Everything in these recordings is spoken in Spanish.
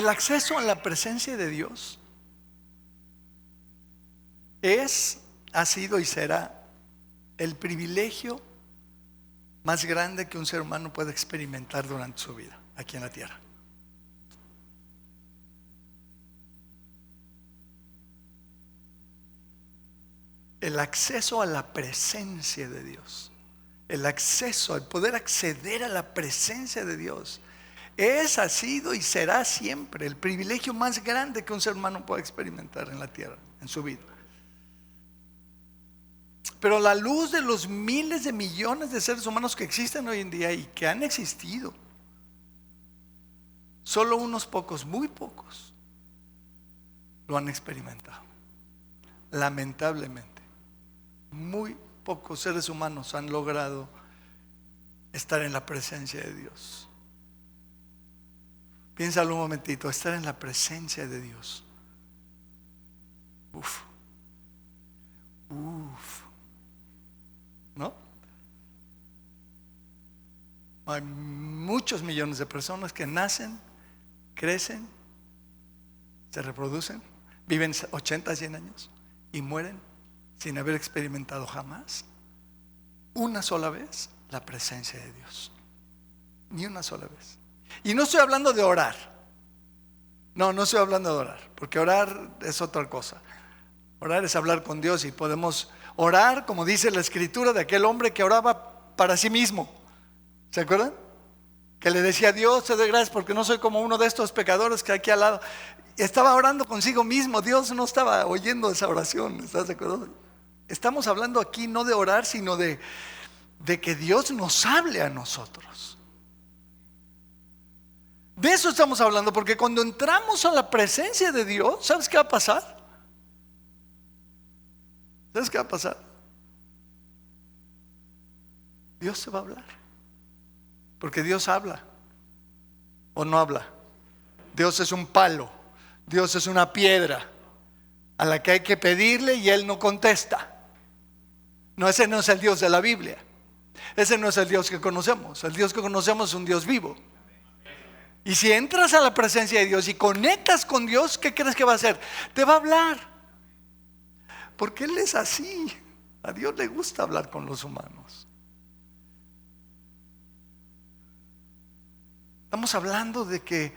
El acceso a la presencia de Dios ha sido y será el privilegio más grande que un ser humano puede experimentar durante su vida aquí en la tierra. El acceso a la presencia de Dios, el acceso, el poder acceder a la presencia de Dios, ha sido y será siempre el privilegio más grande que un ser humano puede experimentar en la tierra, en su vida. Pero a la luz de los miles de millones de seres humanos que existen hoy en día y que han existido, solo unos pocos, muy pocos, lo han experimentado. Lamentablemente, muy pocos seres humanos han logrado estar en la presencia de Dios. Piénsalo un momentito, estar en la presencia de Dios. Uf. ¿No? Hay muchos millones de personas que nacen, crecen, se reproducen, viven 80, 100 años y mueren sin haber experimentado jamás, una sola vez, la presencia de Dios. Ni una sola vez. Y no estoy hablando de orar. No estoy hablando de orar, porque orar es otra cosa. Orar es hablar con Dios y podemos orar, como dice la escritura, de aquel hombre que oraba para sí mismo. ¿Se acuerdan? Que le decía a Dios, te doy gracias porque no soy como uno de estos pecadores que hay aquí al lado. Estaba orando consigo mismo. Dios no estaba oyendo esa oración. ¿Estás de acuerdo? Estamos hablando aquí no de orar, sino de que Dios nos hable a nosotros. De eso estamos hablando, porque cuando entramos a la presencia de Dios, ¿sabes qué va a pasar? ¿Sabes qué va a pasar? Dios se va a hablar. Porque Dios habla o no habla. Dios es un palo, Dios es una piedra a la que hay que pedirle y Él no contesta. No, ese no es el Dios de la Biblia. Ese no es el Dios que conocemos. El Dios que conocemos es un Dios vivo. Y si entras a la presencia de Dios y conectas con Dios, ¿qué crees que va a hacer? Te va a hablar. Porque Él es así. A Dios le gusta hablar con los humanos. Estamos hablando de que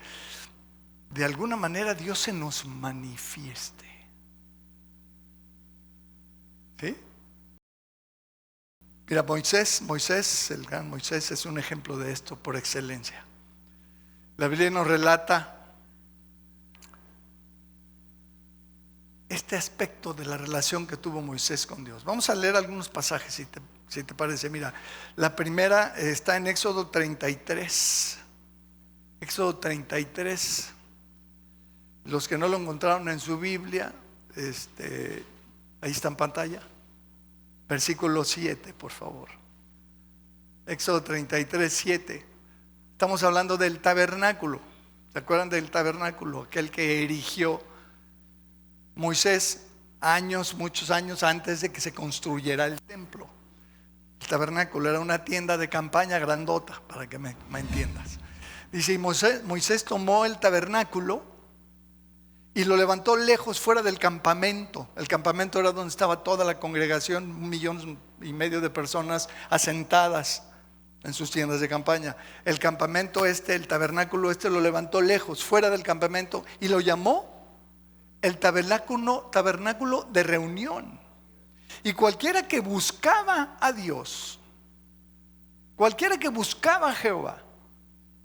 de alguna manera Dios se nos manifieste. ¿Sí? Mira, Moisés, el gran Moisés es un ejemplo de esto por excelencia. La Biblia nos relata este aspecto de la relación que tuvo Moisés con Dios. Vamos a leer algunos pasajes si te parece. Mira, la primera está en Éxodo 33. Éxodo 33. Los que no lo encontraron en su Biblia, ahí está en pantalla. Versículo 7, por favor. Éxodo 33, 7. Estamos hablando del tabernáculo. ¿Se acuerdan del tabernáculo? Aquel que erigió Moisés muchos años antes de que se construyera el templo. El tabernáculo era una tienda de campaña grandota, para que me entiendas. Dice, y Moisés tomó el tabernáculo y lo levantó lejos, fuera del campamento. El campamento era donde estaba toda la congregación, 1,5 millones de personas asentadas en sus tiendas de campaña. El campamento el tabernáculo lo levantó lejos, fuera del campamento, y lo llamó el tabernáculo de reunión. Y cualquiera que buscaba a Dios, cualquiera que buscaba a Jehová,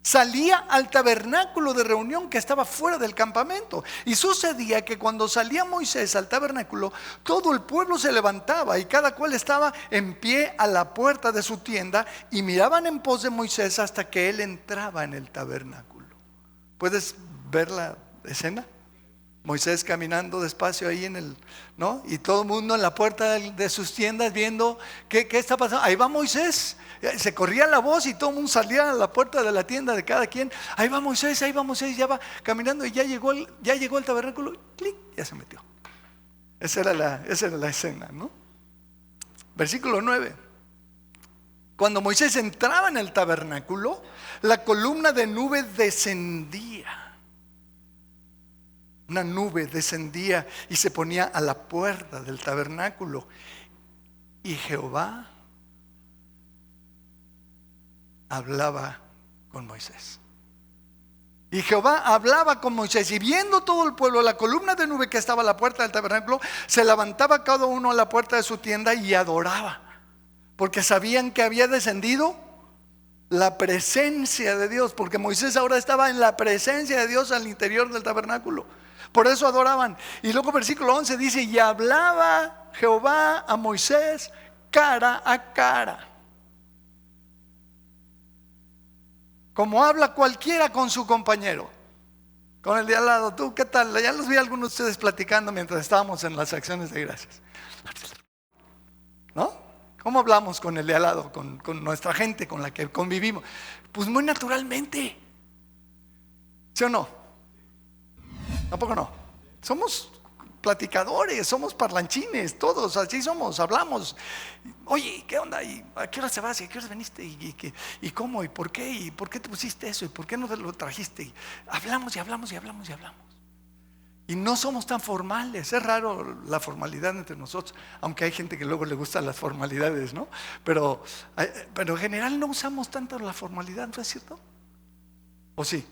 salía al tabernáculo de reunión que estaba fuera del campamento. Y sucedía que cuando salía Moisés al tabernáculo, todo el pueblo se levantaba y cada cual estaba en pie a la puerta de su tienda y miraban en pos de Moisés hasta que él entraba en el tabernáculo. ¿Puedes ver la escena? Moisés caminando despacio ahí ¿no? Y todo el mundo en la puerta de sus tiendas viendo qué está pasando. Ahí va Moisés. Se corría la voz y todo el mundo salía a la puerta de la tienda de cada quien. Ahí va Moisés, ya va caminando y ya llegó el tabernáculo. ¡Clic! Ya se metió. Esa era la escena, ¿no? Versículo 9. Cuando Moisés entraba en el tabernáculo, la columna de nube descendía una nube descendía y se ponía a la puerta del tabernáculo. Y Jehová hablaba con Moisés. Y Jehová hablaba con Moisés, y viendo todo el pueblo la columna de nube que estaba a la puerta del tabernáculo, se levantaba cada uno a la puerta de su tienda y adoraba, porque sabían que había descendido la presencia de Dios, porque Moisés ahora estaba en la presencia de Dios al interior del tabernáculo. Por eso adoraban. Y luego versículo 11 dice: y hablaba Jehová a Moisés cara a cara, como habla cualquiera con su compañero, con el de al lado. ¿Tú qué tal? Ya los vi a algunos de ustedes platicando mientras estábamos en las acciones de gracias, ¿no? ¿Cómo hablamos con el de al lado, con nuestra gente con la que convivimos? Pues muy naturalmente, ¿sí o no? Tampoco no. Somos platicadores, somos parlanchines, todos así somos, hablamos. Oye, ¿qué onda? ¿Y a qué hora se vas? ¿Y a qué hora viniste? ¿Y cómo? ¿Y por qué? ¿Y por qué te pusiste eso? ¿Y por qué no te lo trajiste? Y hablamos y hablamos y hablamos y hablamos. Y no somos tan formales. Es raro la formalidad entre nosotros, aunque hay gente que luego le gustan las formalidades, ¿no? Pero en general no usamos tanto la formalidad, ¿no es cierto? ¿O sí?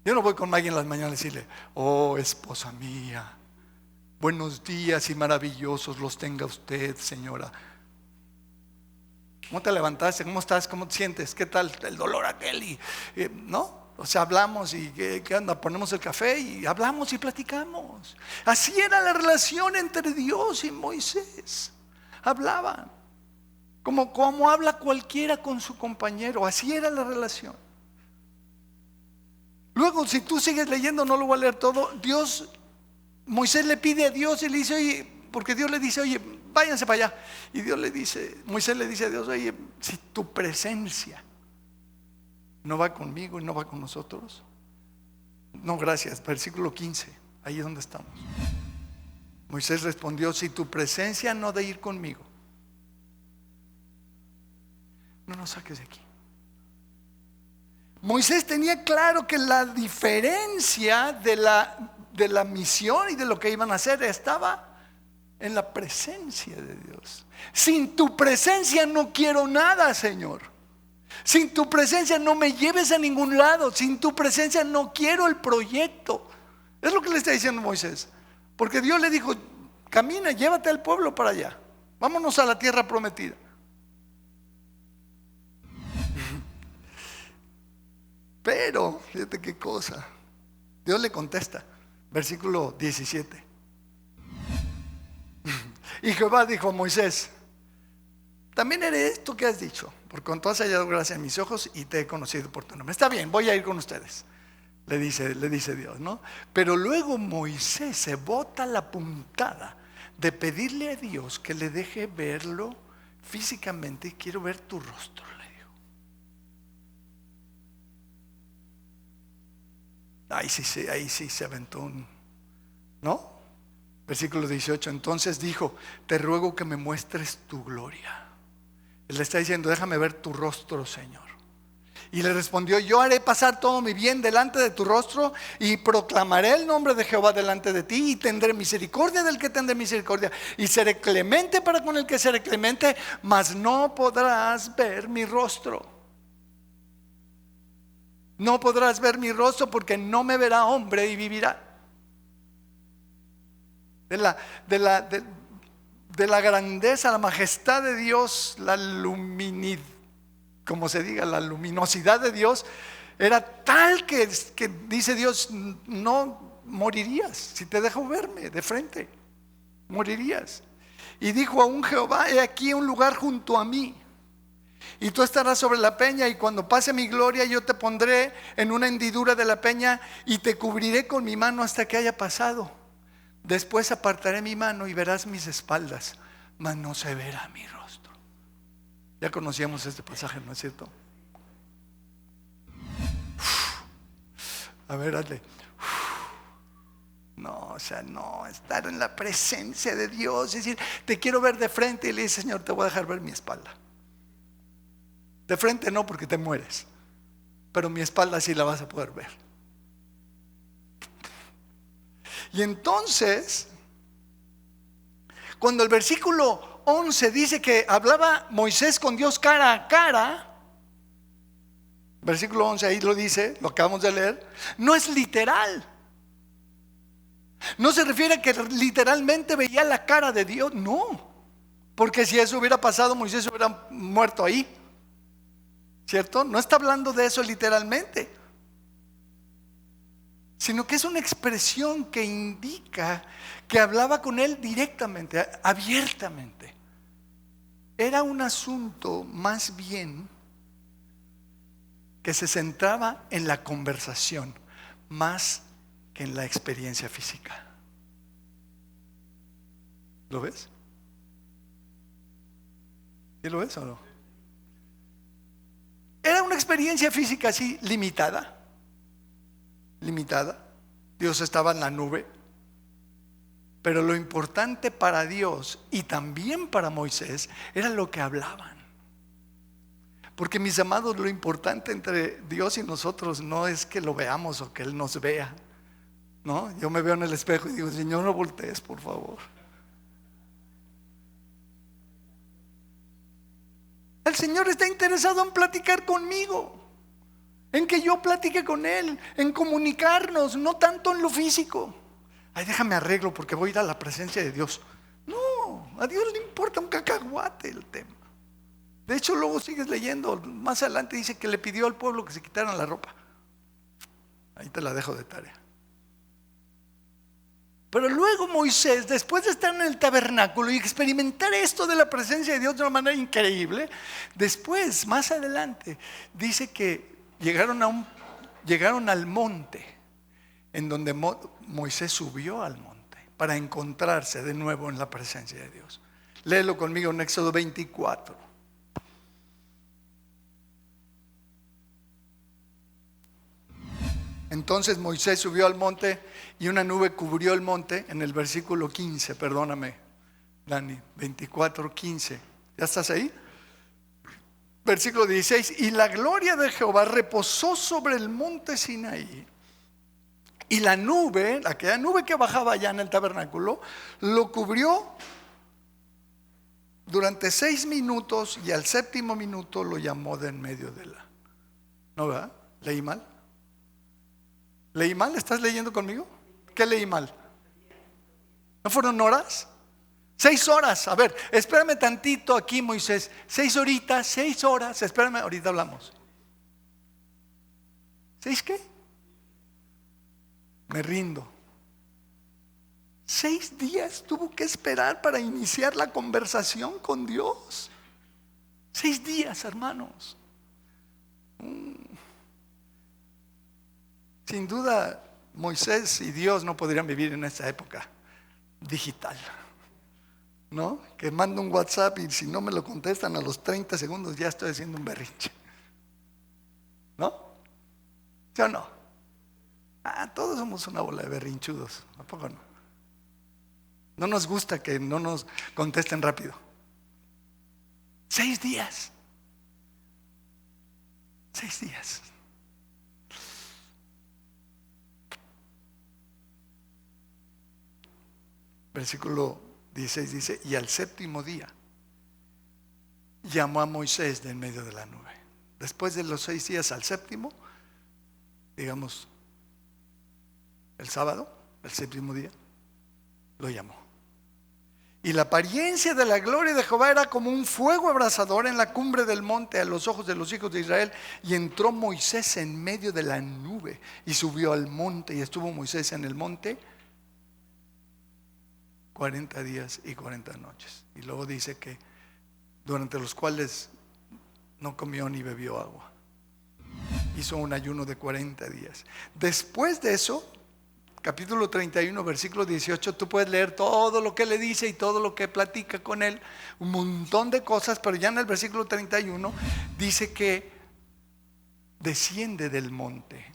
Yo no voy con alguien en las mañanas a decirle: oh, esposa mía, buenos días y maravillosos los tenga usted, señora. ¿Cómo te levantaste? ¿Cómo estás? ¿Cómo te sientes? ¿Qué tal el dolor aquel? ¿No? O sea, hablamos y ¿qué onda? Ponemos el café y hablamos y platicamos. Así era la relación entre Dios y Moisés. Hablaban como habla cualquiera con su compañero. Así era la relación. Luego, si tú sigues leyendo, no lo voy a leer todo. Moisés le pide a Dios y le dice: oye, porque Dios le dice: oye, váyanse para allá. Y Moisés le dice a Dios: oye, si tu presencia no va conmigo y no va con nosotros. No, gracias. Versículo 15, ahí es donde estamos. Moisés respondió: si tu presencia no de ir conmigo, no nos saques de aquí. Moisés tenía claro que la diferencia de la misión y de lo que iban a hacer estaba en la presencia de Dios. Sin tu presencia no quiero nada, Señor. Sin tu presencia no me lleves a ningún lado. Sin tu presencia no quiero el proyecto. Es lo que le está diciendo Moisés. Porque Dios le dijo: camina, llévate al pueblo para allá. Vámonos a la tierra prometida. Pero, fíjate qué cosa. Dios le contesta, versículo 17. Y Jehová dijo a Moisés: también eres esto que has dicho, por cuanto has hallado gracia en mis ojos y te he conocido por tu nombre. Está bien, voy a ir con ustedes, le dice Dios, ¿no? Pero luego Moisés se bota la puntada de pedirle a Dios que le deje verlo físicamente. Quiero ver tu rostro, le dijo. Ahí sí se aventó un, ¿no? Versículo 18. Entonces dijo: te ruego que me muestres tu gloria. Él le está diciendo: déjame ver tu rostro, Señor. Y le respondió: yo haré pasar todo mi bien delante de tu rostro y proclamaré el nombre de Jehová delante de ti, y tendré misericordia del que tendré misericordia, y seré clemente para con el que seré clemente, mas no podrás ver mi rostro. No podrás ver mi rostro, porque no me verá hombre y vivirá. De la grandeza, la majestad de Dios, la luminosidad de Dios era tal que dice Dios: no morirías si te dejo verme de frente, morirías. Y dijo aún Jehová: he aquí un lugar junto a mí, y tú estarás sobre la peña, y cuando pase mi gloria yo te pondré en una hendidura de la peña y te cubriré con mi mano hasta que haya pasado. Después apartaré mi mano y verás mis espaldas, mas no se verá mi rostro. Ya conocíamos este pasaje, ¿no es cierto? A ver, hazle. No, o sea, no, estar en la presencia de Dios, es decir, te quiero ver de frente, y le dice: Señor, te voy a dejar ver mi espalda. De frente no, porque te mueres, pero mi espalda sí la vas a poder ver. Y entonces, cuando el versículo 11 dice que hablaba Moisés con Dios cara a cara, versículo 11 ahí lo dice, lo acabamos de leer, no es literal. No se refiere a que literalmente veía la cara de Dios, no. Porque si eso hubiera pasado, Moisés hubiera muerto ahí, ¿cierto? No está hablando de eso literalmente, sino que es una expresión que indica que hablaba con él directamente, abiertamente. Era un asunto más bien que se centraba en la conversación, más que en la experiencia física. ¿Lo ves? ¿Sí lo ves o no? Era una experiencia física así limitada. Dios estaba en la nube. Pero lo importante para Dios y también para Moisés era lo que hablaban. Porque, mis amados, lo importante entre Dios y nosotros no es que lo veamos o que Él nos vea, ¿no? Yo me veo en el espejo y digo: Señor, no voltees, por favor. El Señor está interesado en platicar conmigo, en que yo platique con Él, en comunicarnos, no tanto en lo físico. Ay, déjame arreglo porque voy a ir a la presencia de Dios. No, a Dios le importa un cacahuate el tema. De hecho, luego sigues leyendo, más adelante dice que le pidió al pueblo que se quitaran la ropa. Ahí te la dejo de tarea. Pero luego Moisés, después de estar en el tabernáculo y experimentar esto de la presencia de Dios de una manera increíble, después, más adelante, dice que llegaron al monte, en donde Moisés subió al monte para encontrarse de nuevo en la presencia de Dios. Léelo conmigo en Éxodo 24. Entonces Moisés subió al monte y una nube cubrió el monte, en el versículo 15, perdóname, Dani, 24:15. ¿Ya estás ahí? Versículo 16, y la gloria de Jehová reposó sobre el monte Sinaí. Y la nube, aquella nube que bajaba allá en el tabernáculo, lo cubrió durante 6 minutos y al 7º minuto lo llamó de en medio de la... ¿No, verdad? ¿Leí mal? ¿Leí mal? ¿Estás leyendo conmigo? ¿Qué leí mal? ¿No fueron horas? 6 horas. A ver, espérame tantito aquí, Moisés. 6 horitas, 6 horas. Espérame, ahorita hablamos. ¿6 qué? Me rindo. 6 días tuvo que esperar para iniciar la conversación con Dios. 6 días, hermanos. Sin duda, Moisés y Dios no podrían vivir en esa época digital, ¿no? Que mando un WhatsApp y si no me lo contestan a los 30 segundos ya estoy haciendo un berrinche, ¿no? ¿Sí o no? Todos somos una bola de berrinchudos, ¿a poco no? No nos gusta que no nos contesten rápido. 6 días. 6 días. Versículo 16 dice: y al 7º día llamó a Moisés de en medio de la nube. Después de los 6 días, al 7º, digamos el sábado, el 7º día, lo llamó. Y la apariencia de la gloria de Jehová era como un fuego abrasador en la cumbre del monte a los ojos de los hijos de Israel. Y entró Moisés en medio de la nube y subió al monte, y estuvo Moisés en el monte 40 días y 40 noches. Y luego dice que durante los cuales no comió ni bebió agua. Hizo un ayuno de 40 días. Después de eso, capítulo 31, versículo 18, tú puedes leer todo lo que le dice y todo lo que platica con él, un montón de cosas, pero ya en el versículo 31 dice que desciende del monte.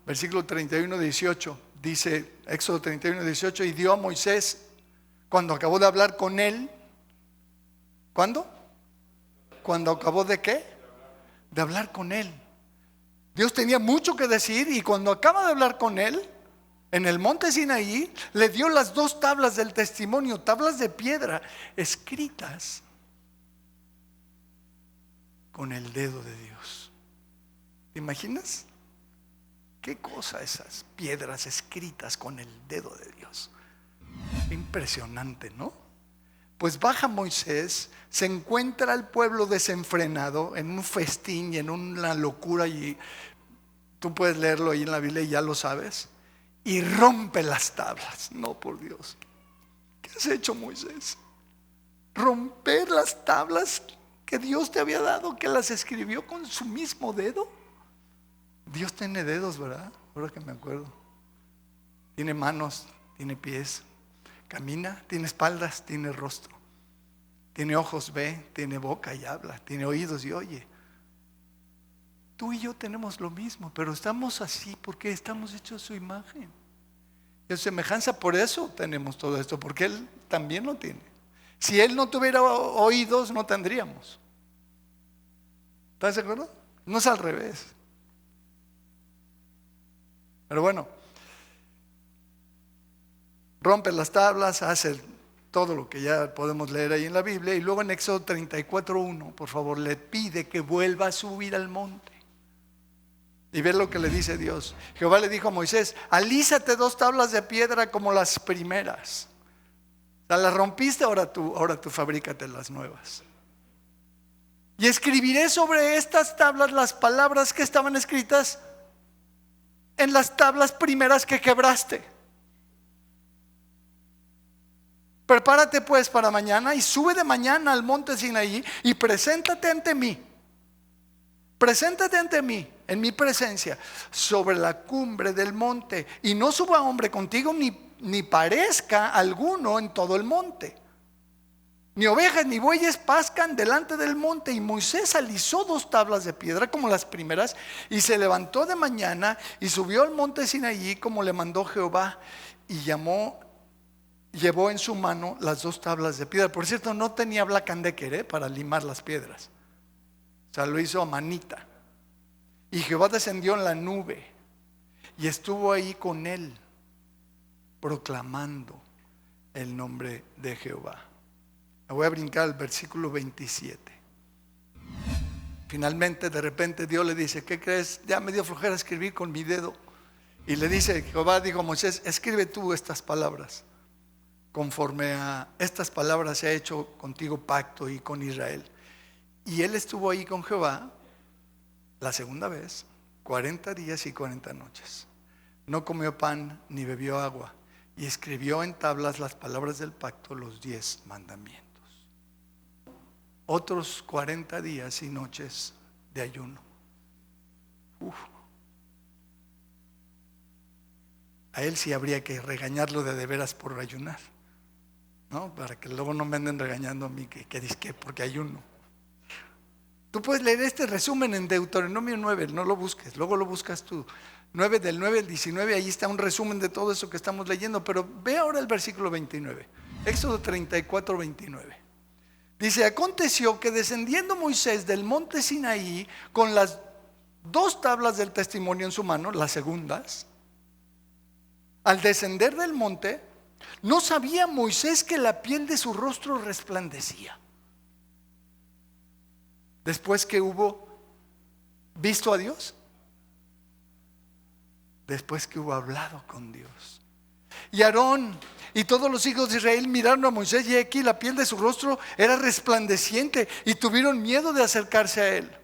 Versículo 31, 18, dice Éxodo 31, 18, y dio a Moisés, cuando acabó de hablar con él, ¿cuándo? Cuando acabó de ¿qué? De hablar con él. Dios tenía mucho que decir y cuando acaba de hablar con él, En el monte Sinaí le dio las 2 tablas del testimonio, tablas de piedra escritas con el dedo de Dios. ¿Te imaginas? ¿Qué cosa esas piedras escritas con el dedo de Dios? Impresionante, ¿no? Pues baja Moisés, se encuentra al pueblo desenfrenado en un festín y en una locura, y tú puedes leerlo ahí en la Biblia y ya lo sabes, y rompe las tablas. No, por Dios, ¿qué has hecho, Moisés? Romper las tablas que Dios te había dado, que las escribió con su mismo dedo. Dios tiene dedos, ¿verdad? Ahora que me acuerdo. Tiene manos, tiene pies, camina, tiene espaldas, tiene rostro, tiene ojos, ve, tiene boca y habla, tiene oídos y oye. Tú y yo tenemos lo mismo, pero estamos así porque estamos hechos a su imagen y a su semejanza. Por eso tenemos todo esto, porque Él también lo tiene. Si Él no tuviera oídos, no tendríamos. ¿Estás de acuerdo? No es al revés. Pero bueno, rompe las tablas, hace todo lo que ya podemos leer ahí en la Biblia. Y luego en Éxodo 34:1, por favor, le pide que vuelva a subir al monte. Y ve lo que le dice Dios. Jehová le dijo a Moisés: alízate 2 tablas de piedra como las primeras. O sea, las rompiste, ahora tú fabrícate las nuevas. Y escribiré sobre estas tablas las palabras que estaban escritas en las tablas primeras que quebraste. Prepárate pues para mañana y sube de mañana al monte Sinaí y preséntate ante mí. Preséntate ante mí, en mi presencia, sobre la cumbre del monte. Y no suba hombre contigo, ni parezca alguno en todo el monte. Ni ovejas ni bueyes pascan delante del monte. Y Moisés alisó 2 tablas de piedra como las primeras, y se levantó de mañana y subió al monte Sinaí como le mandó Jehová, y llevó en su mano las 2 tablas de piedra. Por cierto, no tenía Black and Decker para limar las piedras. O sea, lo hizo a manita. Y Jehová descendió en la nube y estuvo ahí con él, proclamando el nombre de Jehová. Me voy a brincar al versículo 27. Finalmente, de repente, Dios le dice: ¿qué crees? Ya me dio flojera escribir con mi dedo. Y le dice, Jehová dijo a Moisés: escribe tú estas palabras. Conforme a estas palabras se ha hecho contigo pacto y con Israel. Y él estuvo ahí con Jehová la segunda vez, 40 días y 40 noches. No comió pan ni bebió agua, y escribió en tablas las palabras del pacto, los 10 mandamientos. Otros 40 días y noches de ayuno. A él sí habría que regañarlo de veras por ayunar, ¿no? Para que luego no me anden regañando a mí que disque porque ayuno. Tú puedes leer este resumen en Deuteronomio 9, no lo busques, luego lo buscas tú. 9 del 9 al 19, ahí está un resumen de todo eso que estamos leyendo. Pero ve ahora el versículo 29, Éxodo 34:29. Dice: aconteció que descendiendo Moisés del monte Sinaí con las 2 tablas del testimonio en su mano, las segundas, al descender del monte, no sabía Moisés que la piel de su rostro resplandecía. Después que hubo visto a Dios, después que hubo hablado con Dios. Y Aarón y todos los hijos de Israel miraron a Moisés, y aquí la piel de su rostro era resplandeciente, y tuvieron miedo de acercarse a él.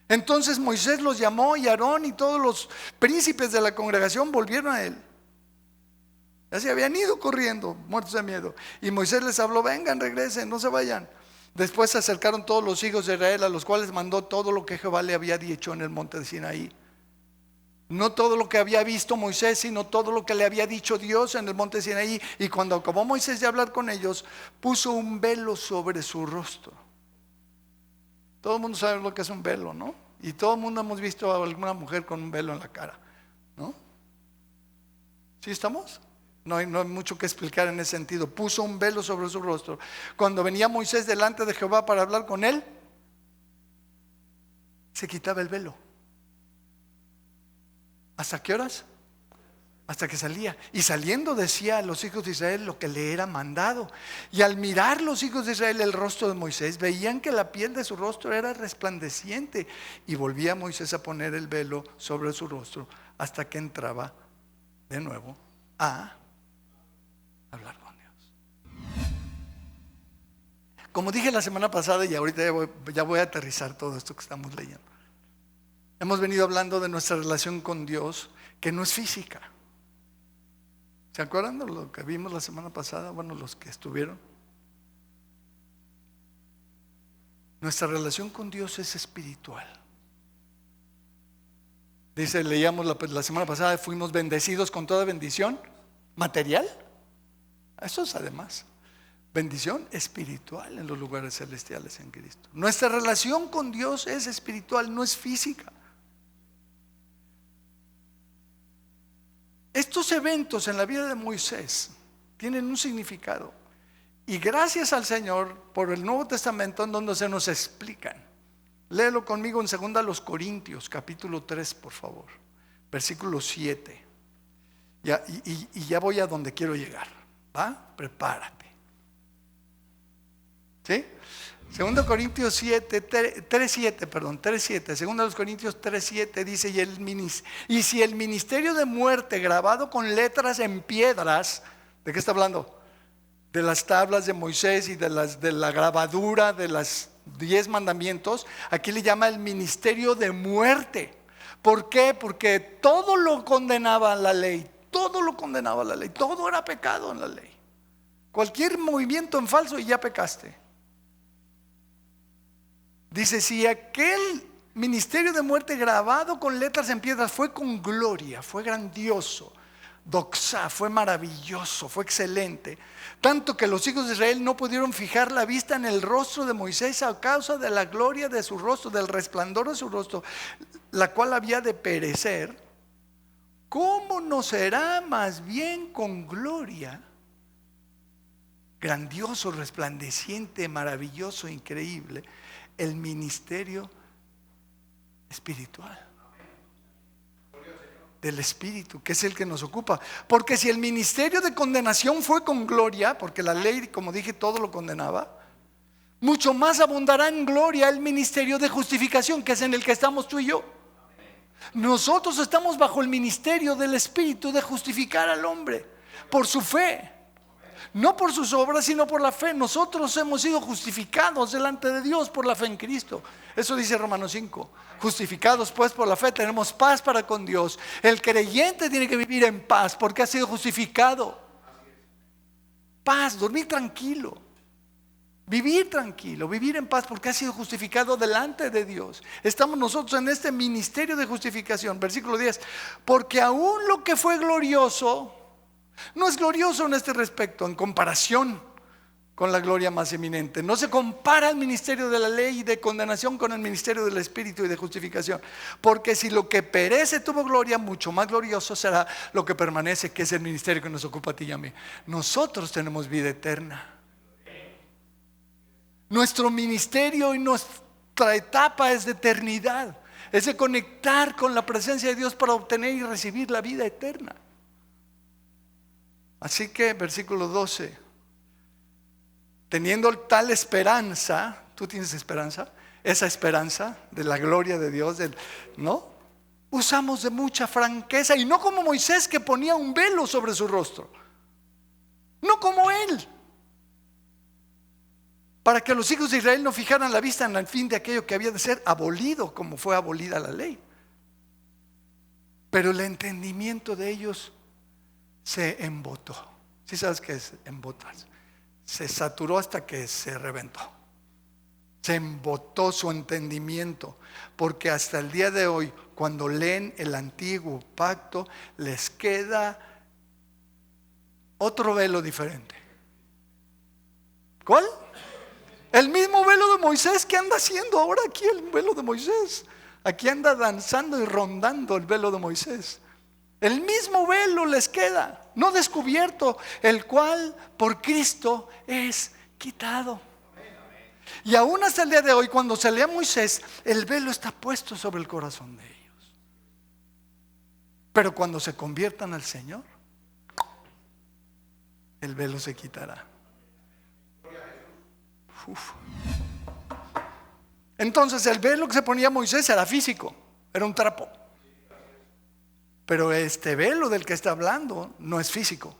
Entonces Moisés los llamó, y Aarón y todos los príncipes de la congregación volvieron a él. Ya se habían ido corriendo, muertos de miedo. Y Moisés les habló: vengan, regresen, no se vayan. Después se acercaron todos los hijos de Israel, a los cuales mandó todo lo que Jehová le había dicho en el monte de Sinaí. No todo lo que había visto Moisés, sino todo lo que le había dicho Dios en el monte de Sinaí. Y cuando acabó Moisés de hablar con ellos, puso un velo sobre su rostro. Todo el mundo sabe lo que es un velo, ¿no? Y todo el mundo hemos visto a alguna mujer con un velo en la cara, ¿no? ¿Sí estamos? No hay mucho que explicar en ese sentido. Puso un velo sobre su rostro. Cuando venía Moisés delante de Jehová para hablar con él, se quitaba el velo. ¿Hasta qué horas? hasta que salía. Y saliendo decía a los hijos de Israel lo que le era mandado. Y al mirar los hijos de Israel el rostro de Moisés, veían que la piel de su rostro era resplandeciente. Y volvía Moisés a poner el velo sobre su rostro hasta que entraba de nuevo a hablar con Dios. Como dije la semana pasada, y ahorita ya voy a aterrizar todo esto que estamos leyendo. Hemos venido hablando de nuestra relación con Dios, que no es física. ¿Se acuerdan de lo que vimos la semana pasada? Bueno, los que estuvieron. Nuestra relación con Dios es espiritual. Dice, leíamos la semana pasada, fuimos bendecidos con toda bendición material. Eso es además bendición espiritual en los lugares celestiales en Cristo. Nuestra relación con Dios es espiritual, no es física. Estos eventos en la vida de Moisés tienen un significado. Y gracias al Señor por el Nuevo Testamento en donde se nos explican. Léelo conmigo en 2 Corintios, capítulo 3, por favor. Versículo 7. Y ya voy a donde quiero llegar. ¿Va? Prepárate. ¿Sí? 2 Corintios 3:7, 2 Corintios 3:7 dice, y si el ministerio de muerte grabado con letras en piedras, ¿de qué está hablando? De las tablas de Moisés y de la grabadura de los 10 mandamientos, aquí le llama el ministerio de muerte. ¿Por qué? Porque todo lo condenaba la ley, todo era pecado en la ley. Cualquier movimiento en falso y ya pecaste. Dice, si aquel ministerio de muerte grabado con letras en piedras fue con gloria, fue grandioso, doxa, fue maravilloso, fue excelente, tanto que los hijos de Israel no pudieron fijar la vista en el rostro de Moisés a causa de la gloria de su rostro, del resplandor de su rostro, la cual había de perecer, ¿cómo no será más bien con gloria? Grandioso, resplandeciente, maravilloso, increíble, el ministerio espiritual del Espíritu, que es el que nos ocupa. Porque si el ministerio de condenación fue con gloria, porque la ley, como dije, todo lo condenaba, mucho más abundará en gloria el ministerio de justificación, que es en el que estamos tú y yo. Nosotros estamos bajo el ministerio del Espíritu de justificar al hombre por su fe. No por sus obras, sino por la fe. Nosotros hemos sido justificados delante de Dios por la fe en Cristo. Eso dice Romanos 5. Justificados pues por la fe tenemos paz para con Dios. El creyente tiene que vivir en paz porque ha sido justificado. Paz, dormir tranquilo. Vivir tranquilo, vivir en paz porque ha sido justificado delante de Dios. Estamos nosotros en este ministerio de justificación. Versículo 10. Porque aún lo que fue glorioso no es glorioso en este respecto, en comparación con la gloria más eminente. No se compara el ministerio de la ley y de condenación con el ministerio del Espíritu y de justificación. Porque si lo que perece tuvo gloria, mucho más glorioso será lo que permanece, que es el ministerio que nos ocupa a ti y a mí. Nosotros tenemos vida eterna. Nuestro ministerio y nuestra etapa es de eternidad. Es de conectar con la presencia de Dios para obtener y recibir la vida eterna. Así que, versículo 12, teniendo tal esperanza, ¿tú tienes esperanza? Esa esperanza de la gloria de Dios, ¿no? Usamos de mucha franqueza, y no como Moisés, que ponía un velo sobre su rostro. No como él, para que los hijos de Israel no fijaran la vista en el fin de aquello que había de ser abolido, como fue abolida la ley. Pero el entendimiento de ellos se embotó. ¿Sí sabes qué es embotarse? Se saturó hasta que se reventó. Se embotó su entendimiento, porque hasta el día de hoy, cuando leen el antiguo pacto, les queda otro velo diferente. ¿Cuál? El mismo velo de Moisés que anda haciendo ahora aquí, el velo de Moisés. Aquí anda danzando y rondando el velo de Moisés. El mismo velo les queda, no descubierto, el cual por Cristo es quitado. Y aún hasta el día de hoy, cuando se lee a Moisés, el velo está puesto sobre el corazón de ellos. Pero cuando se conviertan al Señor, el velo se quitará. Uf. Entonces el velo que se ponía Moisés era físico, era un trapo. Pero este velo del que está hablando no es físico.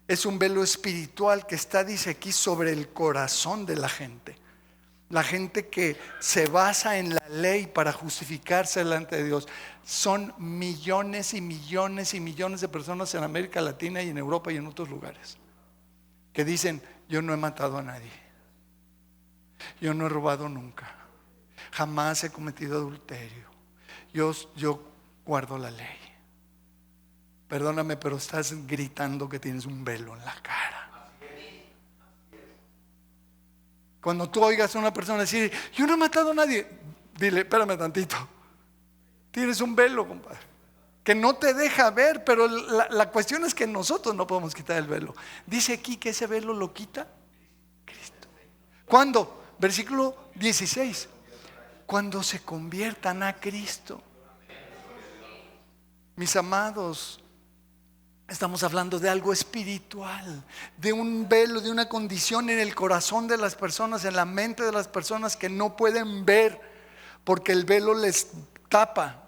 Es un velo espiritual que está, dice aquí, sobre el corazón de la gente. La gente que se basa en la ley para justificarse delante de Dios. Son millones y millones y millones de personas en América Latina y en Europa y en otros lugares que dicen: yo no he matado a nadie, yo no he robado nunca, jamás he cometido adulterio, yo guardo la ley. Perdóname, pero estás gritando que tienes un velo en la cara. Cuando tú oigas a una persona decir: yo no he matado a nadie, dile: espérame tantito, tienes un velo, compadre, que no te deja ver. Pero la cuestión es que nosotros no podemos quitar el velo. Dice aquí que ese velo lo quita Cristo. ¿Cuándo? Versículo 16: cuando se conviertan a Cristo. Mis amados, estamos hablando de algo espiritual, de un velo, de una condición en el corazón de las personas, en la mente de las personas, que no pueden ver porque el velo les tapa.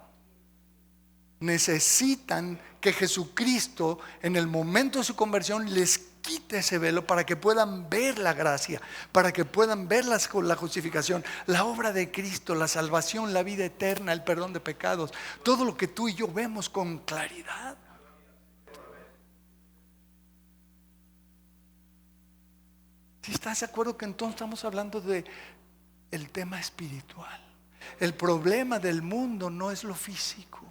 Necesitan que Jesucristo, en el momento de su conversión, les quite ese velo para que puedan ver la gracia, para que puedan ver la justificación, la obra de Cristo, la salvación, la vida eterna, el perdón de pecados, todo lo que tú y yo vemos con claridad. Si estás de acuerdo que entonces estamos hablando de el tema espiritual. El problema del mundo no es lo físico.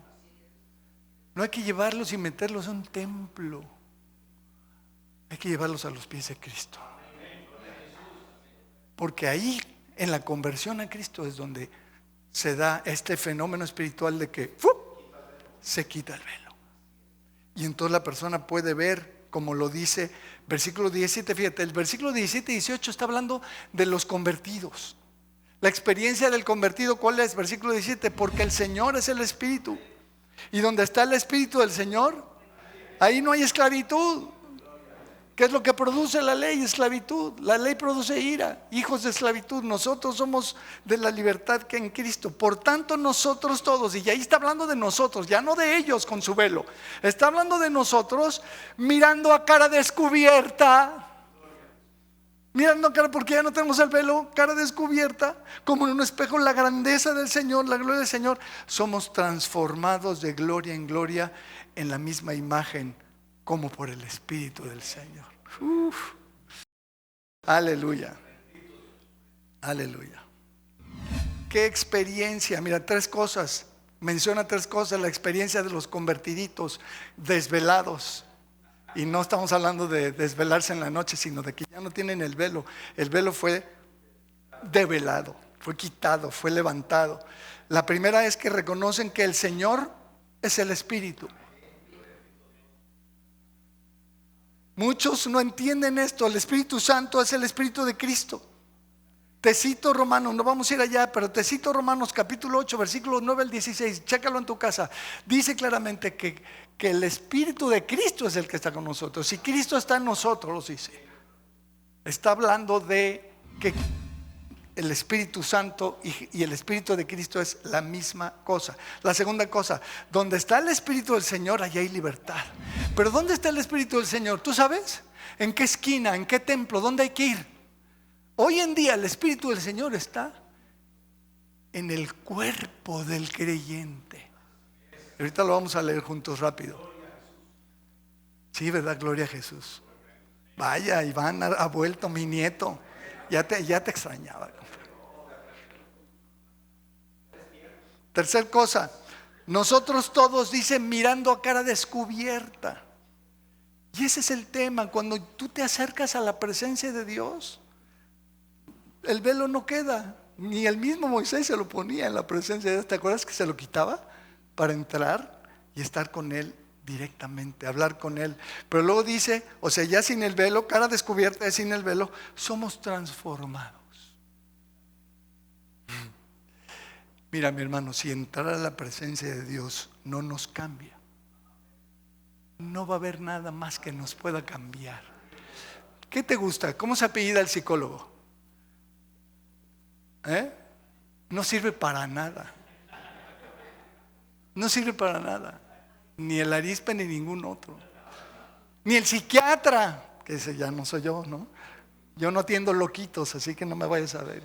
No hay que llevarlos y meterlos en un templo. Hay que llevarlos a los pies de Cristo. Porque ahí, en la conversión a Cristo, es donde se da este fenómeno espiritual de que se quita el velo. Y entonces la persona puede ver, como lo dice versículo 17. Fíjate, el versículo 17 y 18 está hablando de los convertidos. La experiencia del convertido, ¿cuál es? Versículo 17: porque el Señor es el Espíritu. Y donde está el Espíritu del Señor, ahí no hay esclavitud. ¿Qué es lo que produce la ley? Esclavitud. La ley produce ira, hijos de esclavitud. Nosotros somos de la libertad que en Cristo. Por tanto, nosotros todos, y ahí está hablando de nosotros, ya no de ellos con su velo, está hablando de nosotros mirando a cara descubierta. Mirando a cara, porque ya no tenemos el velo, cara descubierta, como en un espejo, la grandeza del Señor, la gloria del Señor. Somos transformados de gloria en gloria en la misma imagen, como por el Espíritu del Señor. Aleluya. Aleluya. Qué experiencia. Mira, tres cosas. Menciona tres cosas. La experiencia de los convertiditos desvelados. Y no estamos hablando de desvelarse en la noche, sino de que ya no tienen el velo. El velo fue develado, fue quitado, fue levantado. La primera es que reconocen que el Señor es el Espíritu. Muchos no entienden esto. El Espíritu Santo es el Espíritu de Cristo. Te cito Romanos, no vamos a ir allá, pero te cito Romanos capítulo 8, versículos 9 al 16. Chécalo en tu casa. Dice claramente que el Espíritu de Cristo es el que está con nosotros. Si Cristo está en nosotros, dice, está hablando de que el Espíritu Santo y el Espíritu de Cristo es la misma cosa. La segunda cosa: donde está el Espíritu del Señor, allá hay libertad. Pero ¿dónde está el Espíritu del Señor? ¿Tú sabes? ¿En qué esquina? ¿En qué templo? ¿Dónde hay que ir? Hoy en día el Espíritu del Señor está en el cuerpo del creyente. Ahorita lo vamos a leer juntos rápido. Sí, ¿verdad? Gloria a Jesús. Vaya, Iván ha vuelto, mi nieto. Ya te extrañaba. Tercer cosa: nosotros todos, dice, mirando a cara descubierta. Y ese es el tema. Cuando tú te acercas a la presencia de Dios, el velo no queda. Ni el mismo Moisés se lo ponía en la presencia de Dios. ¿Te acuerdas que se lo quitaba para entrar y estar con Él directamente, hablar con Él? Pero luego dice, o sea, ya sin el velo, cara descubierta, sin el velo, somos transformados. Mira, mi hermano, si entrar a la presencia de Dios no nos cambia, no va a haber nada más que nos pueda cambiar. ¿Qué te gusta? ¿Cómo se apellida el psicólogo? No sirve para nada. No sirve para nada. Ni el arispe ni ningún otro. Ni el psiquiatra, que ese ya no soy yo, ¿no? Yo no atiendo loquitos, así que no me vayas a ver.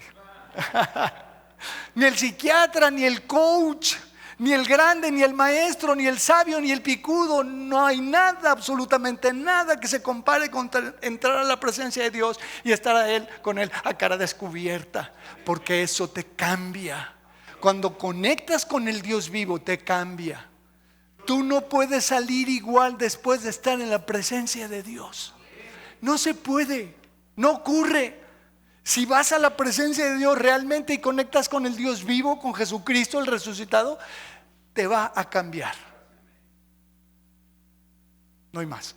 Ni el psiquiatra, ni el coach, ni el grande, ni el maestro, ni el sabio, ni el picudo. No hay nada, absolutamente nada que se compare con entrar a la presencia de Dios y estar con Él a cara descubierta, porque eso te cambia. Cuando conectas con el Dios vivo, te cambia. Tú no puedes salir igual después de estar en la presencia de Dios. No se puede, no ocurre. Si vas a la presencia de Dios realmente y conectas con el Dios vivo, con Jesucristo el resucitado, te va a cambiar. No hay más.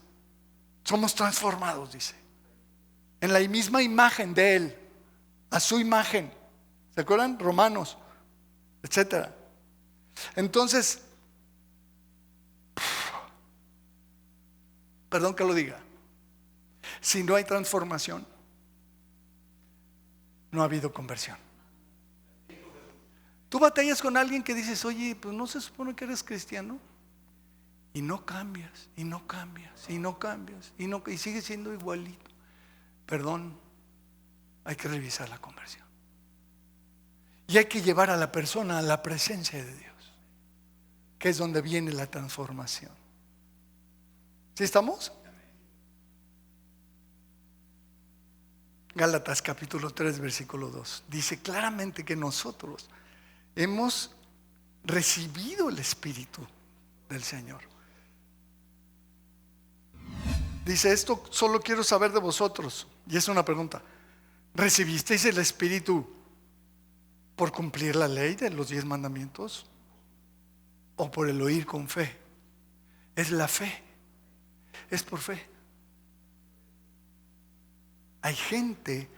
Somos transformados, dice, en la misma imagen de Él, a su imagen. ¿Se acuerdan? Romanos, etcétera. Entonces, perdón que lo diga, si no hay transformación, no ha habido conversión. Tú batallas con alguien que dices, oye, pues no se supone que eres cristiano, y no cambias, y no cambias, y no cambias, y sigues siendo igualito. Perdón, hay que revisar la conversión. Y hay que llevar a la persona a la presencia de Dios, que es donde viene la transformación. ¿Sí estamos? Gálatas capítulo 3 versículo 2 dice claramente que nosotros hemos recibido el Espíritu del Señor. Dice, esto solo quiero saber de vosotros. Y es una pregunta: ¿recibisteis el Espíritu por cumplir la ley de los 10 mandamientos o por el oír con fe? Es la fe, es por fe. Hay gente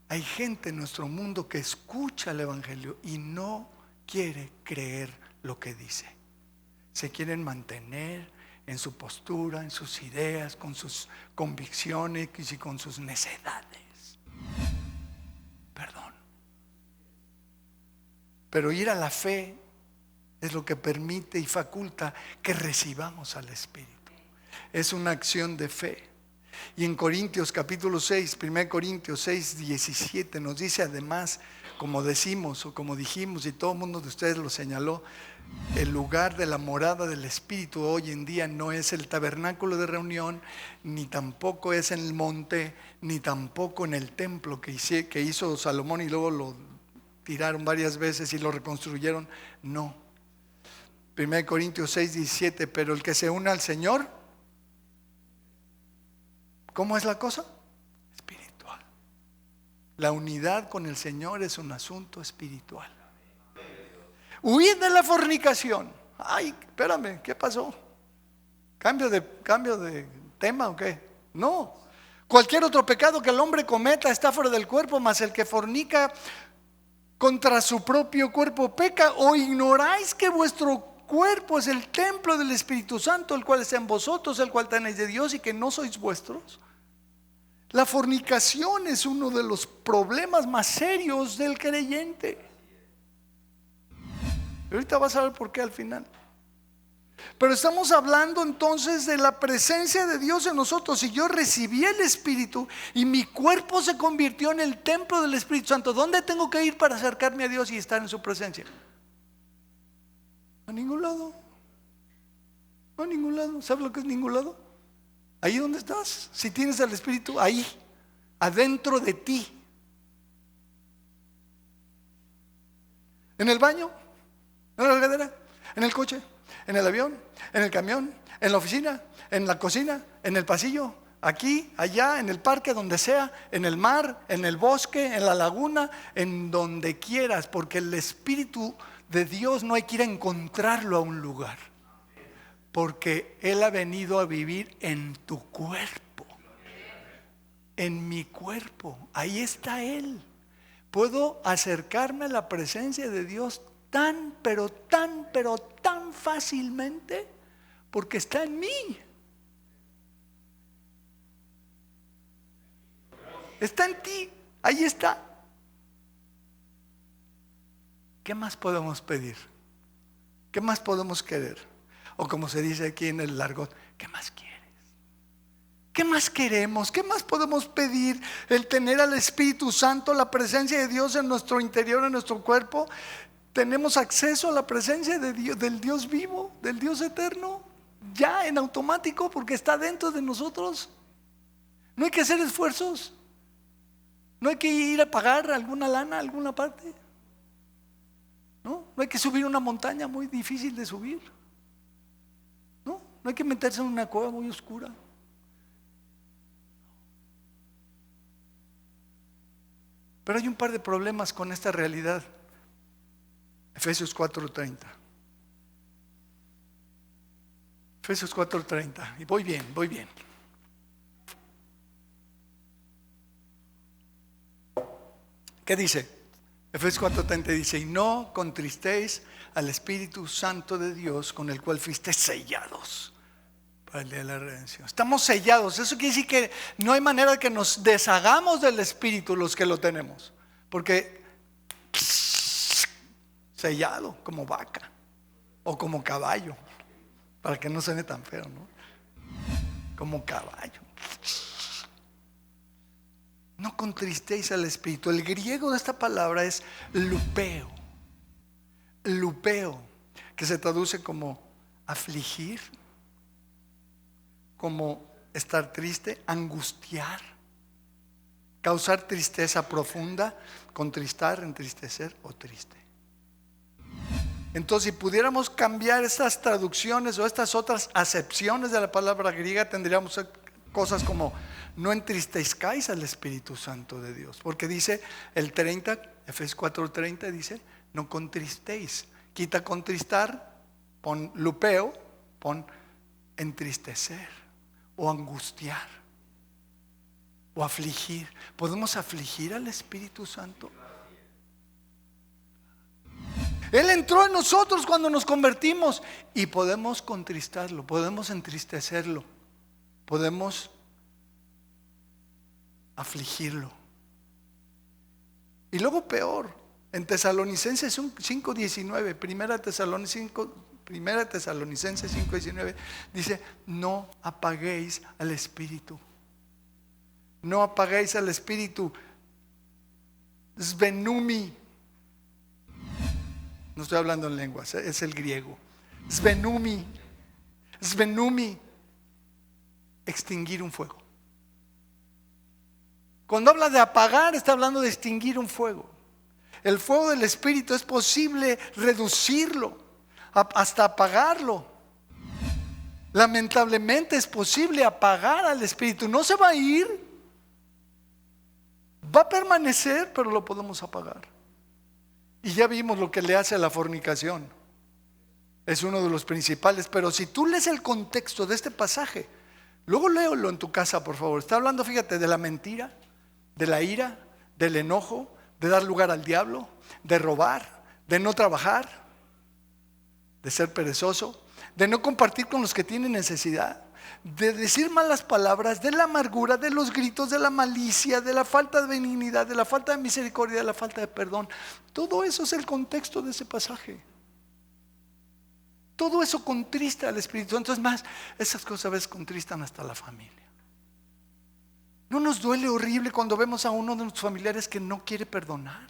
en nuestro mundo que escucha el Evangelio y no quiere creer lo que dice. Se quieren mantener en su postura, en sus ideas, con sus convicciones y con sus necedades. Perdón. Pero ir a la fe es lo que permite y faculta que recibamos al Espíritu. Es una acción de fe. Y en Corintios capítulo 6, 1 Corintios 6, 17 nos dice además, como decimos o como dijimos y todo el mundo de ustedes lo señaló, el lugar de la morada del Espíritu hoy en día no es el tabernáculo de reunión, ni tampoco es en el monte, ni tampoco en el templo que hizo Salomón y luego lo tiraron varias veces y lo reconstruyeron. No. 1 Corintios 6, 17, pero el que se une al Señor, ¿cómo es la cosa? Espiritual. La unidad con el Señor es un asunto espiritual. Huid de la fornicación. Ay, espérame, ¿qué pasó? ¿Cambio de tema o qué? No. Cualquier otro pecado que el hombre cometa está fuera del cuerpo, mas el que fornica contra su propio cuerpo peca. ¿O ignoráis que vuestro cuerpo es el templo del Espíritu Santo, el cual está en vosotros, el cual tenéis de Dios y que no sois vuestros? La fornicación es uno de los problemas más serios del creyente. Ahorita vas a ver por qué al final. Pero estamos hablando entonces de la presencia de Dios en nosotros. Si yo recibí el Espíritu y mi cuerpo se convirtió en el templo del Espíritu Santo, ¿dónde tengo que ir para acercarme a Dios y estar en su presencia? A ningún lado. A ningún lado. ¿Sabes lo que es ningún lado? Ahí donde estás. Si tienes el Espíritu, ahí, adentro de ti. En el baño, en la regadera, en el coche, en el avión, en el camión, en la oficina, en la cocina, en el pasillo, aquí, allá, en el parque, donde sea, en el mar, en el bosque, en la laguna, en donde quieras, porque el Espíritu de Dios no hay que ir a encontrarlo a un lugar, porque Él ha venido a vivir en tu cuerpo, en mi cuerpo. Ahí está Él. Puedo acercarme a la presencia de Dios pero tan fácilmente, porque está en mí. Está en ti, ahí está. ¿Qué más podemos pedir? ¿Qué más podemos querer? O como se dice aquí en el argot, ¿qué más quieres? ¿Qué más queremos? ¿Qué más podemos pedir? El tener al Espíritu Santo, la presencia de Dios en nuestro interior, en nuestro cuerpo. Tenemos acceso a la presencia de Dios, del Dios vivo, del Dios eterno, ya en automático, porque está dentro de nosotros. No hay que hacer esfuerzos. No hay que ir a pagar alguna lana a alguna parte. No hay que subir una montaña muy difícil de subir. No hay que meterse en una cueva muy oscura. Pero hay un par de problemas con esta realidad. Efesios 4:30. Efesios 4:30. Y voy bien. ¿Qué dice? Efesios 4:30 dice: y no contristéis al Espíritu Santo de Dios, con el cual fuisteis sellados para el día de la redención. Estamos sellados. Eso quiere decir que no hay manera de que nos deshagamos del Espíritu los que lo tenemos, porque sellado como vaca o como caballo, para que no suene tan feo, ¿no? Como caballo. No contristéis al Espíritu. El griego de esta palabra es lupeo. Lupeo, que se traduce como afligir, como estar triste, angustiar, causar tristeza profunda, contristar, entristecer o triste. Entonces, si pudiéramos cambiar estas traducciones o estas otras acepciones de la palabra griega, tendríamos cosas como: no entristezcáis al Espíritu Santo de Dios, porque dice el 30, Efesios 4:30 dice: no contristéis. Quita contristar, pon lupeo, pon entristecer o angustiar o afligir. ¿Podemos afligir al Espíritu Santo? Él entró en nosotros cuando nos convertimos y podemos contristarlo, podemos entristecerlo, podemos afligirlo. Y luego peor, en Tesalonicenses 5:19, Primera Tesalonicenses 5:19 dice: no apaguéis al Espíritu. No apaguéis al Espíritu. Svenumi. No estoy hablando en lenguas, es el griego. Svenumi. Svenumi. Extinguir un fuego. Cuando habla de apagar, está hablando de extinguir un fuego. El fuego del Espíritu es posible reducirlo hasta apagarlo. Lamentablemente es posible apagar al Espíritu. No se va a ir, va a permanecer, pero lo podemos apagar. Y ya vimos lo que le hace a la fornicación. Es uno de los principales. Pero si tú lees el contexto de este pasaje, luego léelo en tu casa, por favor. Está hablando, fíjate, de la mentira, de la ira, del enojo, de dar lugar al diablo, de robar, de no trabajar, de ser perezoso, de no compartir con los que tienen necesidad, de decir malas palabras, de la amargura, de los gritos, de la malicia, de la falta de benignidad, de la falta de misericordia, de la falta de perdón. Todo eso es el contexto de ese pasaje. Todo eso contrista al Espíritu. Entonces, más, esas cosas a veces contristan hasta la familia. ¿No nos duele horrible cuando vemos a uno de nuestros familiares que no quiere perdonar?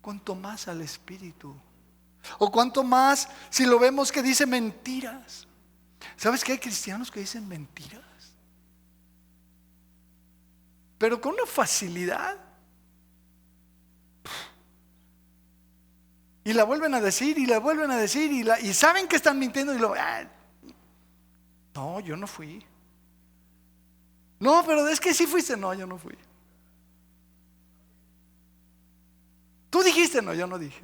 ¿Cuánto más al Espíritu? O cuánto más si lo vemos que dice mentiras. ¿Sabes que hay cristianos que dicen mentiras? Pero con una facilidad. Y la vuelven a decir y la vuelven a decir y saben que están mintiendo y no, yo no fui. No, pero es que sí fuiste. No, yo no fui. Tú dijiste. No, yo no dije.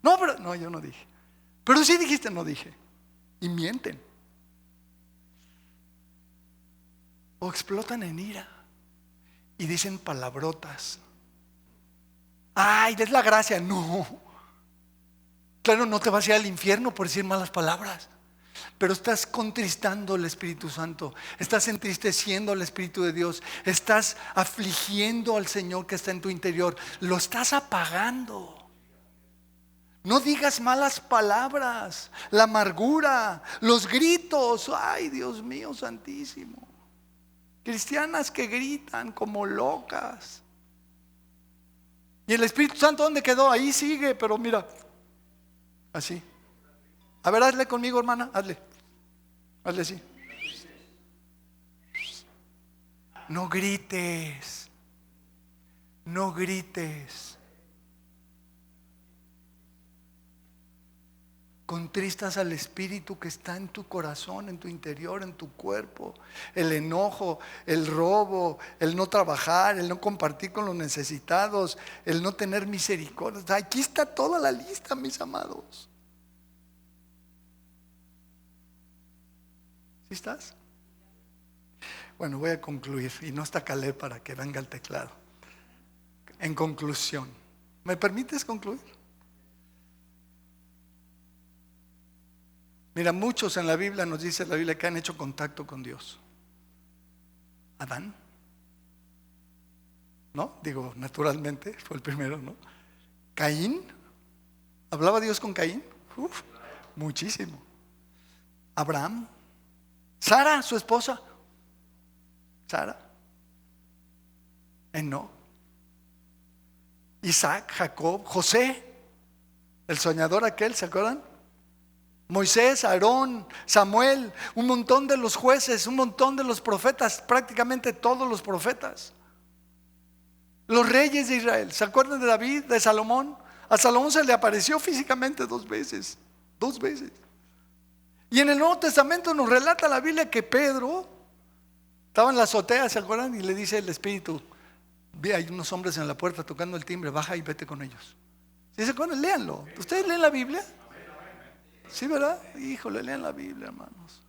No, pero no, yo no dije. Pero sí dijiste. No dije. Y mienten. O explotan en ira y dicen palabrotas. Ay, es la gracia. No. Claro, no te vas a ir al infierno por decir malas palabras. pero estás contristando al Espíritu Santo, estás entristeciendo al Espíritu de Dios, estás afligiendo al Señor que está en tu interior, lo estás apagando. No digas malas palabras, la amargura, los gritos. Ay, Dios mío santísimo. Cristianas que gritan como locas. ¿Y el Espíritu Santo dónde quedó? Ahí sigue, pero mira, así. A ver, hazle conmigo, hermana, hazle así. No grites, no grites. Contristas al Espíritu que está en tu corazón, en tu interior, en tu cuerpo. El enojo, el robo, el no trabajar, el no compartir con los necesitados, el no tener misericordia. Aquí está toda la lista, mis amados. ¿Sí estás? Bueno, voy a concluir. Y no está Caleb para que venga el teclado. En conclusión, ¿me permites concluir? Mira, muchos en la Biblia, nos dice la Biblia, que han hecho contacto con Dios. Adán, ¿no? Digo, naturalmente, fue el primero, ¿no? Caín, ¿hablaba Dios con Caín? Uf, muchísimo. Abraham, Sara, su esposa, Sara, Enoc, Isaac, Jacob, José, el soñador aquel, ¿se acuerdan? Moisés, Aarón, Samuel, un montón de los jueces, un montón de los profetas, prácticamente todos los profetas. Los reyes de Israel, ¿se acuerdan de David, de Salomón? A Salomón se le apareció físicamente 2 veces, 2 veces. Y en el Nuevo Testamento nos relata la Biblia que Pedro estaba en la azotea, ¿se acuerdan? Y le dice el Espíritu: ve, hay unos hombres en la puerta tocando el timbre, baja y vete con ellos. ¿Sí se acuerdan? Léanlo. ¿Ustedes leen la Biblia? Sí, ¿verdad? Híjole, lean la Biblia, hermanos.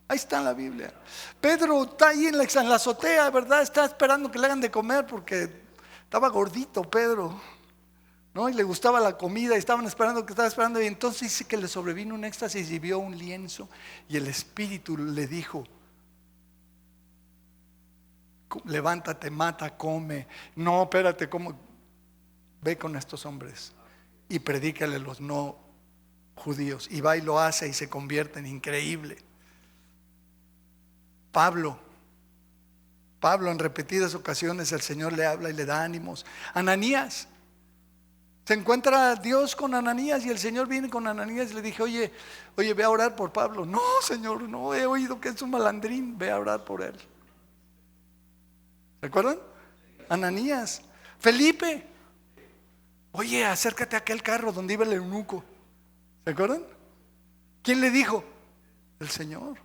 Ahí está en la Biblia. Pedro está ahí en la azotea, ¿verdad? Está esperando que le hagan de comer porque estaba gordito Pedro, ¿no? Y le gustaba la comida y estaban esperando, que estaba esperando. Y entonces dice que le sobrevino un éxtasis y vio un lienzo. Y el Espíritu le dijo: levántate, mata, come. No, espérate, ¿cómo? Ve con estos hombres y predícale a los no judíos. Y va y lo hace y se convierte en increíble. Pablo en repetidas ocasiones el Señor le habla y le da ánimos. Ananías, se encuentra Dios con Ananías y el Señor viene con Ananías y le dije: oye, ve a orar por Pablo. No, Señor, no, he oído que es un malandrín, ve a orar por él. ¿Recuerdan? Ananías. Felipe, oye, acércate a aquel carro donde iba el eunuco. ¿Se acuerdan? ¿Quién le dijo? El Señor.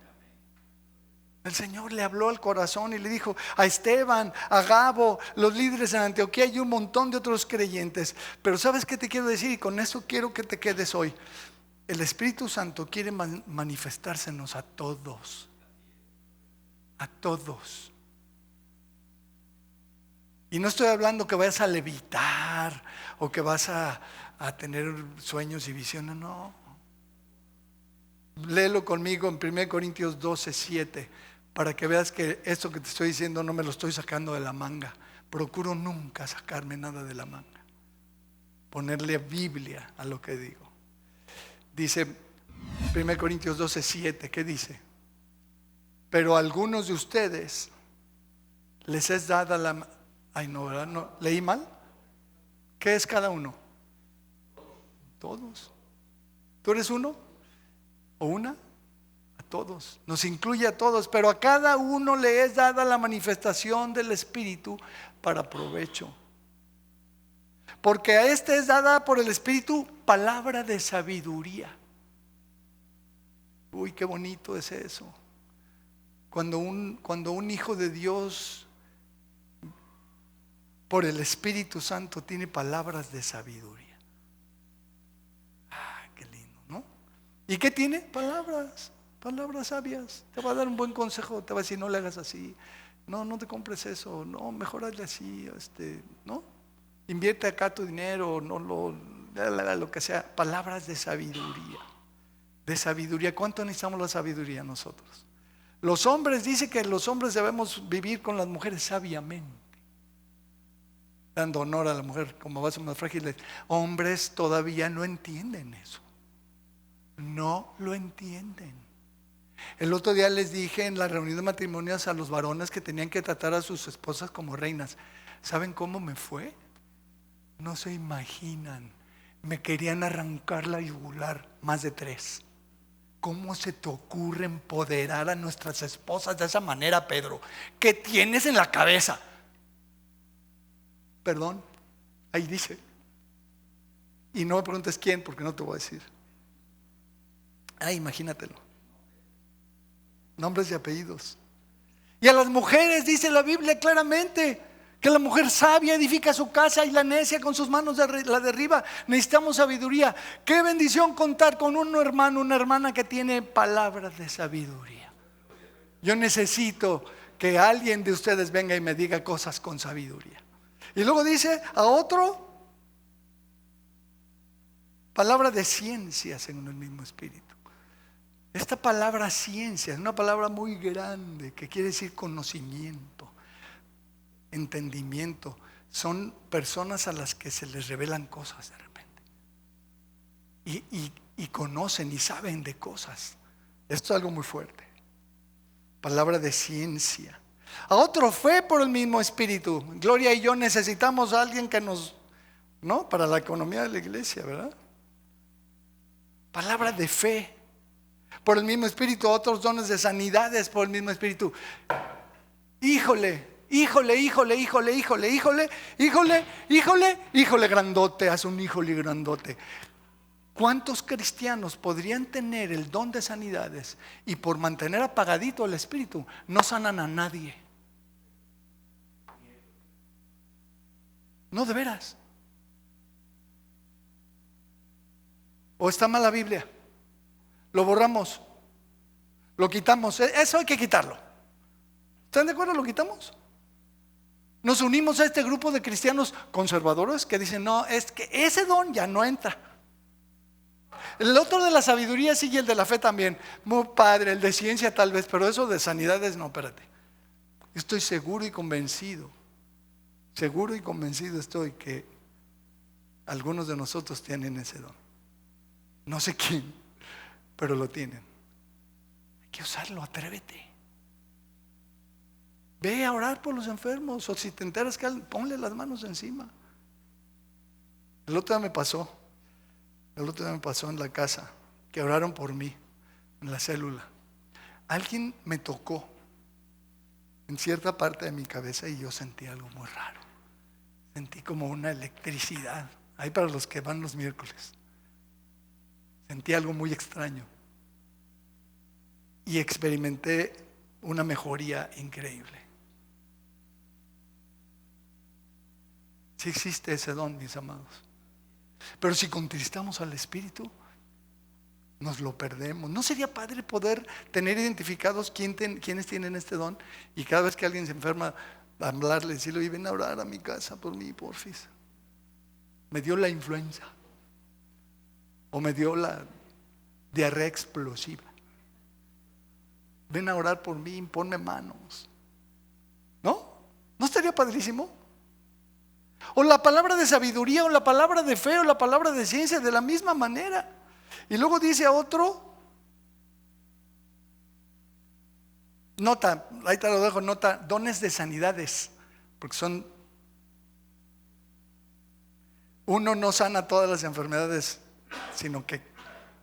El Señor le habló al corazón y le dijo a Esteban, a Gabo, los líderes en Antioquía y un montón de otros creyentes. Pero ¿sabes qué te quiero decir? Y con eso quiero que te quedes hoy. El Espíritu Santo quiere manifestársenos a todos. A todos. Y no estoy hablando que vayas a levitar o que vas a tener sueños y visiones, no. Léelo conmigo en 1 Corintios 12:7 para que veas que esto que te estoy diciendo no me lo estoy sacando de la manga. Procuro nunca sacarme nada de la manga, ponerle Biblia a lo que digo. Dice 1 Corintios 12:7, ¿qué dice? Pero a algunos de ustedes les es dada la... Ay, no, ¿verdad? No, ¿leí mal? ¿Qué es cada uno? Todos. ¿Tú eres uno? ¿O una? A todos. Nos incluye a todos, pero a cada uno le es dada la manifestación del Espíritu para provecho. Porque a este es dada por el Espíritu palabra de sabiduría. Uy, qué bonito es eso. Cuando un hijo de Dios por el Espíritu Santo tiene palabras de sabiduría. Qué lindo, ¿no? ¿Y qué tiene? Palabras sabias. Te va a dar un buen consejo, te va a decir: no le hagas así, no te compres eso, no, mejor hazle así, ¿no? Invierte acá tu dinero, no lo que sea. Palabras de sabiduría. de sabiduría. ¿Cuánto necesitamos la sabiduría nosotros? Los hombres, dice que los hombres debemos vivir con las mujeres sabiamente, dando honor a la mujer como vasos más frágiles. Hombres todavía no entienden eso. No lo entienden. El otro día les dije en la reunión de matrimonios a los varones que tenían que tratar a sus esposas como reinas. ¿Saben cómo me fue? No se imaginan. Me querían arrancar la yugular, más de 3. ¿Cómo se te ocurre empoderar a nuestras esposas de esa manera, Pedro? ¿Qué tienes en la cabeza? Perdón, ahí dice. Y no me preguntes quién, porque no te voy a decir. Imagínatelo. Nombres y apellidos. Y a las mujeres dice la Biblia claramente que la mujer sabia edifica su casa y la necia con sus manos la derriba. Necesitamos sabiduría. Qué bendición contar con un hermano, una hermana que tiene palabras de sabiduría. Yo necesito que alguien de ustedes venga y me diga cosas con sabiduría. Y luego dice a otro, palabra de ciencia según el mismo espíritu. Esta palabra ciencia es una palabra muy grande que quiere decir conocimiento, entendimiento. Son personas a las que se les revelan cosas de repente y conocen y saben de cosas. Esto es algo muy fuerte. Palabra de ciencia. A otro fe por el mismo espíritu. Gloria y yo necesitamos a alguien que nos, ¿no? Para la economía de la iglesia, ¿verdad? Palabra de fe por el mismo espíritu. Otros dones de sanidades por el mismo espíritu. Híjole grandote, haz un híjole grandote. ¿Cuántos cristianos podrían tener el don de sanidades y por mantener apagadito el espíritu no sanan a nadie? No, de veras. ¿O está mal la Biblia? Lo borramos, lo quitamos. Eso hay que quitarlo. ¿Están de acuerdo? ¿Lo quitamos? Nos unimos a este grupo de cristianos conservadores que dicen, no, es que ese don ya no entra. El otro de la sabiduría sí, y el de la fe también. Muy padre, el de ciencia tal vez, pero eso de sanidades no, espérate. Estoy seguro y convencido estoy que algunos de nosotros tienen ese don. No sé quién, pero lo tienen. Hay que usarlo, atrévete. Ve a orar por los enfermos, o si te enteras que ponle las manos encima. El otro día me pasó en la casa que oraron por mí en la célula. Alguien me tocó en cierta parte de mi cabeza y yo sentí algo muy raro. Sentí como una electricidad. Ahí para los que van los miércoles. Sentí algo muy extraño y experimenté una mejoría increíble. Sí existe ese don, mis amados. Pero si contristamos al Espíritu, nos lo perdemos. ¿No sería padre poder tener identificados quiénes tienen este don? Y cada vez que alguien se enferma, hablarle, decirle, oye, ven a orar a mi casa por mí, porfis. Me dio la influenza. O me dio la diarrea explosiva. Ven a orar por mí, ponme manos. ¿No? ¿No estaría padrísimo? O la palabra de sabiduría, o la palabra de fe, o la palabra de ciencia, de la misma manera. Y luego dice a otro, nota, ahí te lo dejo, nota, dones de sanidades, porque uno no sana todas las enfermedades, sino que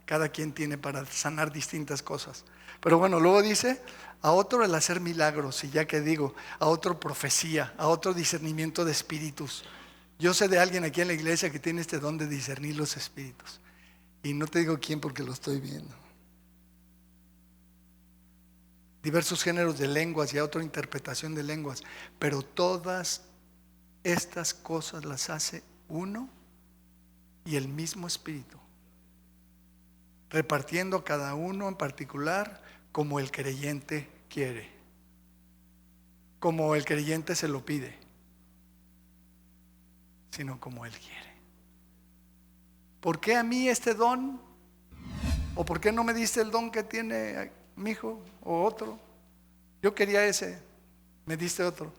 cada quien tiene para sanar distintas cosas. Pero bueno, luego dice a otro el hacer milagros, y ya que digo, a otro profecía, a otro discernimiento de espíritus. Yo sé de alguien aquí en la iglesia que tiene este don de discernir los espíritus, y no te digo quién porque lo estoy viendo. Diversos géneros de lenguas y a otra interpretación de lenguas, pero todas estas cosas las hace uno y el mismo espíritu, repartiendo a cada uno en particular como el creyente quiere, como el creyente se lo pide, sino como él quiere. ¿Por qué a mí este don? ¿O por qué no me diste el don que tiene mi hijo o otro? Yo quería ese, me diste otro.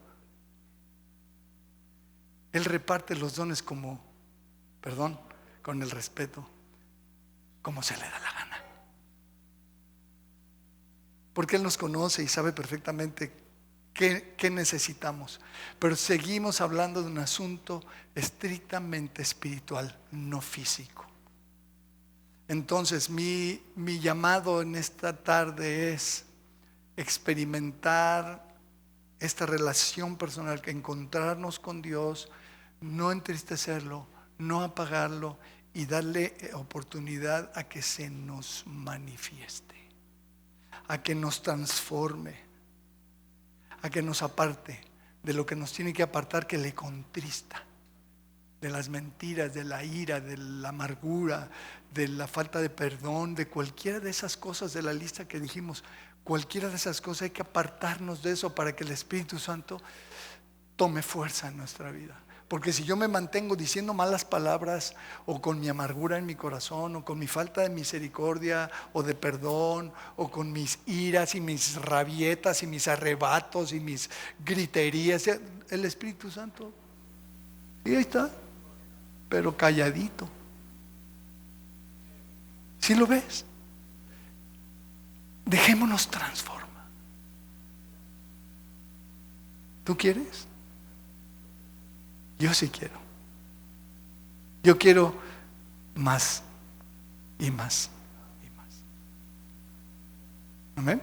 Él reparte los dones como, perdón, con el respeto, como se le da la gana. Porque Él nos conoce y sabe perfectamente qué necesitamos. Pero seguimos hablando de un asunto estrictamente espiritual, no físico. Entonces mi llamado en esta tarde es experimentar esta relación personal, que encontrarnos con Dios, no entristecerlo, no apagarlo y darle oportunidad a que se nos manifieste, a que nos transforme, a que nos aparte de lo que nos tiene que apartar, que le contrista, de las mentiras, de la ira, de la amargura, de la falta de perdón, de cualquiera de esas cosas de la lista que dijimos. Cualquiera de esas cosas hay que apartarnos de eso para que el Espíritu Santo tome fuerza en nuestra vida. Porque si yo me mantengo diciendo malas palabras, o con mi amargura en mi corazón, o con mi falta de misericordia o de perdón, o con mis iras y mis rabietas y mis arrebatos y mis griterías, el Espíritu Santo, y ahí está, pero calladito. ¿Sí lo ves? Dejémonos transformar. ¿Tú quieres? Yo sí quiero. Yo quiero más y más y más. Amén.